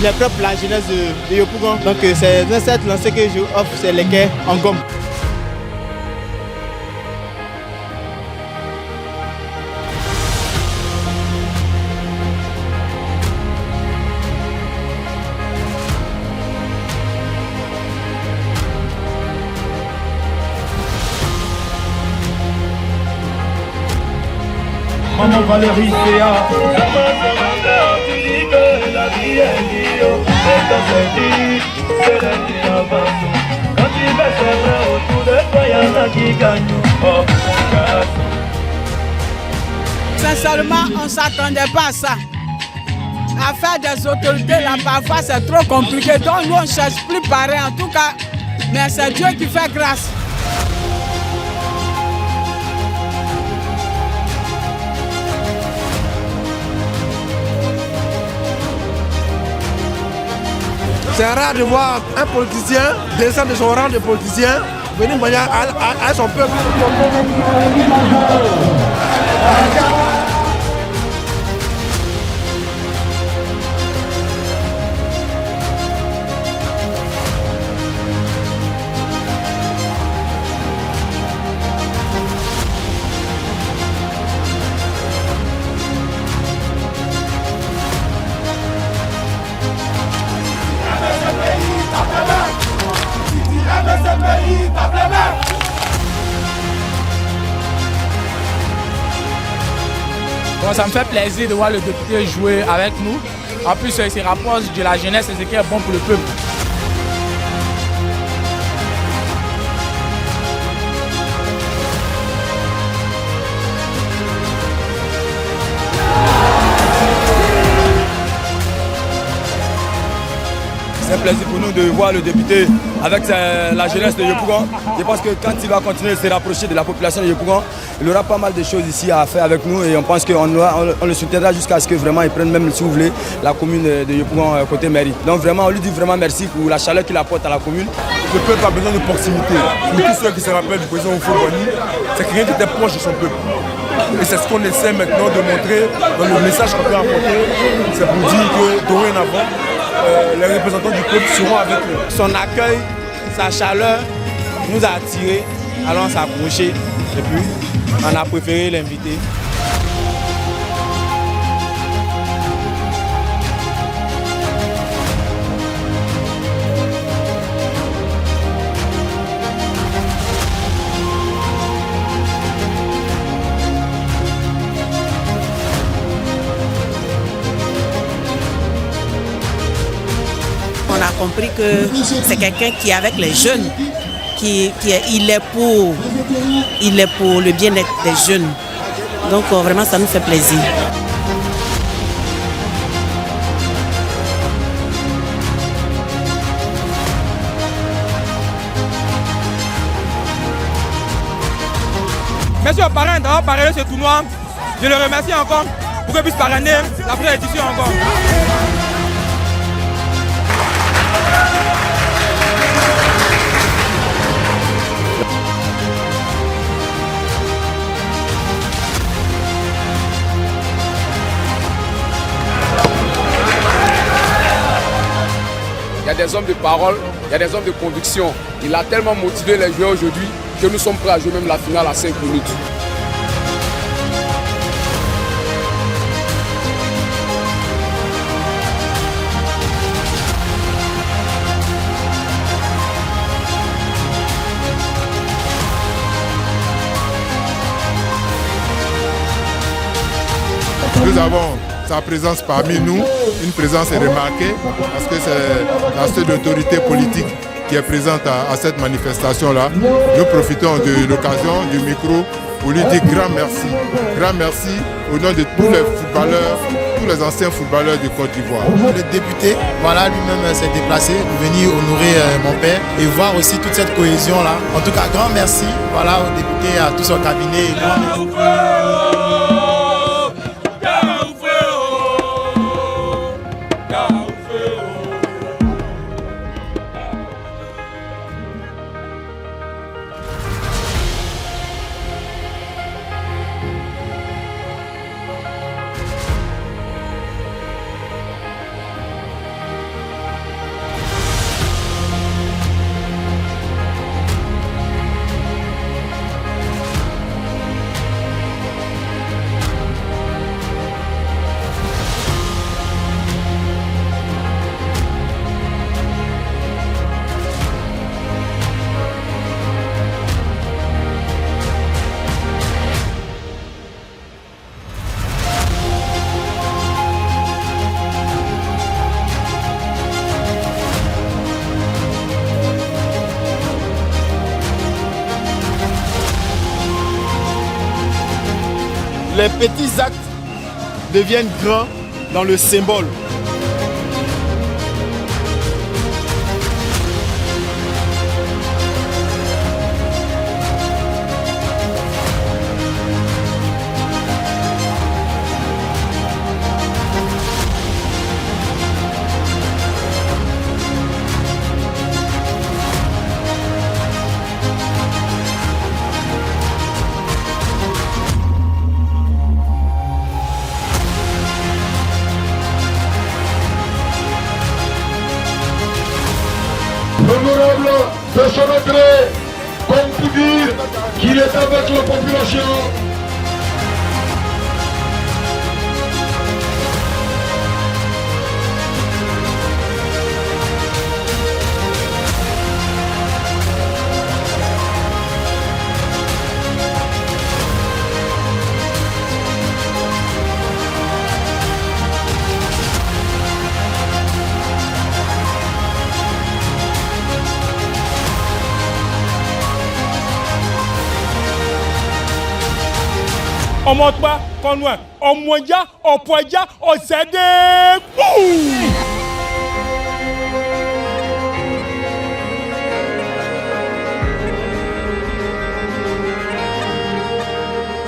les propres la jeunesse de Yopougon. Donc c'est dans cette lancée que je offre, c'est les quais en gomme. Maman Valérie Féa, tu dis que la vie est dure, et que c'est dit, c'est la vie avance. Quand tu fais c'est vrai, autour de toi y'en a qui gagnent. Oh mon garçon. Sincèrement, on ne s'attendait pas à ça. Affaire des autorités là, parfois c'est trop compliqué. Donc nous on ne cherche plus pareil en tout cas. Mais c'est Dieu qui fait grâce. C'est rare de voir un politicien descendre de son rang de politicien, venir à son peuple. Bon, ça me fait plaisir de voir le député jouer avec nous. En plus, il se rapproche de la jeunesse et ce qui est bon pour le peuple. C'est un plaisir pour nous de voir le député avec la jeunesse de Yopougon. Je pense que quand il va continuer de se rapprocher de la population de Yopougon, il aura pas mal de choses ici à faire avec nous et on pense qu'on le soutiendra jusqu'à ce que vraiment il prenne même, si vous voulez, la commune de Yopougon côté mairie. Donc vraiment, on lui dit vraiment merci pour la chaleur qu'il apporte à la commune. Le peuple a besoin de proximité. Pour tous ceux qui se rappellent du président Oufou-Boigny, c'est quelqu'un qui était proche de son peuple. Et c'est ce qu'on essaie maintenant de montrer dans le message qu'on peut apporter. C'est pour dire que dorénavant, les représentants du peuple seront avec eux. Son accueil, sa chaleur nous a attirés, allons s'approcher et puis on a préféré l'inviter. On a compris que c'est quelqu'un qui est avec les jeunes, il est pour le bien-être des jeunes. Donc vraiment ça nous fait plaisir. Merci aux parrains d'avoir parrainé ce tournoi. Je le remercie encore pour qu'il puisse parrainer la première édition encore. Il y a des hommes de parole, il y a des hommes de conviction. Il a tellement motivé les joueurs aujourd'hui que nous sommes prêts à jouer même la finale à 5 minutes. Nous avons sa présence parmi nous, une présence remarquée parce que c'est la seule autorité politique qui est présente à cette manifestation-là. Nous profitons de l'occasion du micro pour lui dire grand merci. Grand merci au nom de tous les footballeurs, tous les anciens footballeurs du Côte d'Ivoire. Le député, voilà, lui-même s'est déplacé pour venir honorer mon père et voir aussi toute cette cohésion-là. En tout cas, grand merci voilà, au député, à tout son cabinet. petits actes deviennent grands dans le symbole. Honorable de son entrée, comme pour dire qu'il est avec la population. On monte pas, qu'on loin, on moya, on poya, on cède.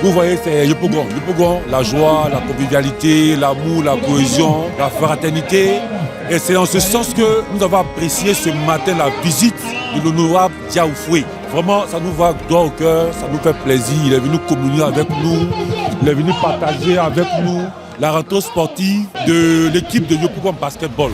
Vous voyez, c'est Yopougon. Yopougon, la joie, la convivialité, l'amour, la cohésion, la fraternité. Et c'est en ce sens que nous avons apprécié ce matin la visite de l'honorable Diaoufoué. Vraiment, ça nous va droit au cœur, ça nous fait plaisir. Il est venu communier avec nous, il est venu partager avec nous la rentrée sportive de l'équipe de Yopougon Basketball.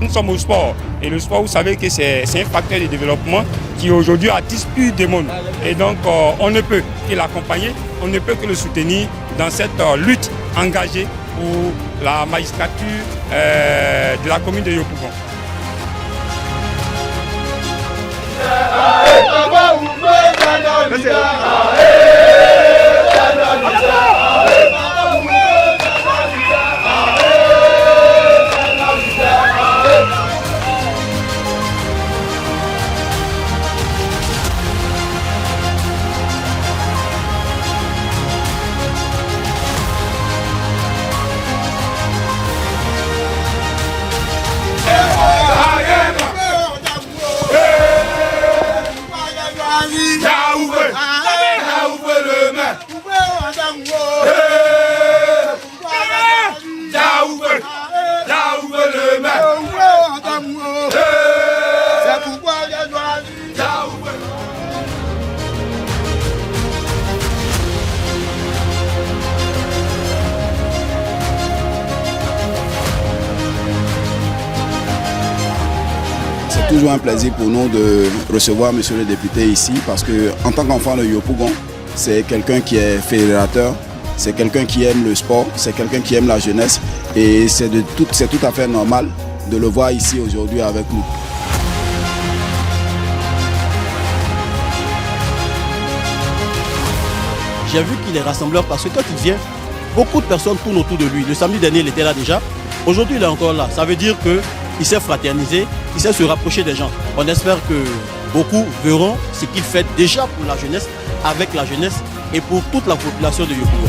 Nous sommes au sport et le sport, vous savez que c'est un facteur de développement qui aujourd'hui attise plus de monde. Et donc on ne peut que l'accompagner, on ne peut que le soutenir dans cette lutte engagée pour la magistrature de la commune de Yopougon. C'est toujours un plaisir pour nous de recevoir monsieur le député ici parce qu'en tant qu'enfant de Yopougon, c'est quelqu'un qui est fédérateur, c'est quelqu'un qui aime le sport, c'est quelqu'un qui aime la jeunesse et c'est tout à fait normal de le voir ici aujourd'hui avec nous. J'ai vu qu'il est rassembleur parce que quand il vient, beaucoup de personnes tournent autour de lui. Le samedi dernier, il était là déjà. Aujourd'hui, il est encore là. Ça veut dire qu'il sait fraterniser, il sait se rapprocher des gens. On espère que beaucoup verront ce qu'il fait déjà pour la jeunesse, avec la jeunesse et pour toute la population de Yopougon.